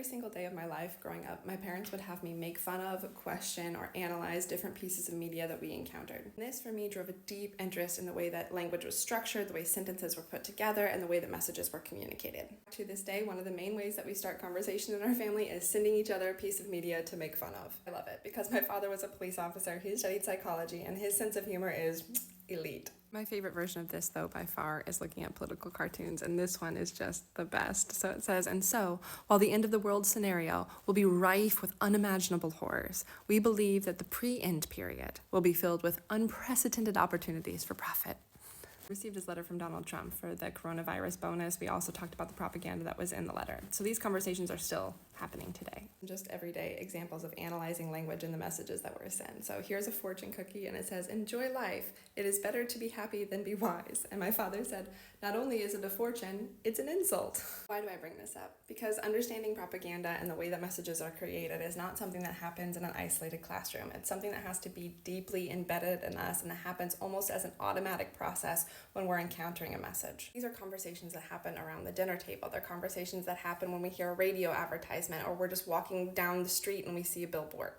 Every single day of my life growing up, my parents would have me make fun of, question, or analyze different pieces of media that we encountered. And this, for me, drove a deep interest in the way that language was structured, the way sentences were put together, and the way that messages were communicated. To this day, one of the main ways that we start conversation in our family is sending each other a piece of media to make fun of. I love it because my father was a police officer, he studied psychology, and his sense of humor is elite. My favorite version of this, though, by far, is looking at political cartoons, and this one is just the best. So it says, "And so, while the end of the world scenario will be rife with unimaginable horrors, we believe that the pre-end period will be filled with unprecedented opportunities for profit." Received his letter from Donald Trump for the coronavirus bonus. We also talked about the propaganda that was in the letter. So these conversations are still happening today. Just everyday examples of analyzing language in the messages that were sent. So here's a fortune cookie and it says, "Enjoy life. It is better to be happy than be wise." And my father said, "Not only is it a fortune, it's an insult." Why do I bring this up? Because understanding propaganda and the way that messages are created is not something that happens in an isolated classroom. It's something that has to be deeply embedded in us, and it happens almost as an automatic process when we're encountering a message. These are conversations that happen around the dinner table. They're conversations that happen when we hear a radio advertisement or we're just walking down the street and we see a billboard.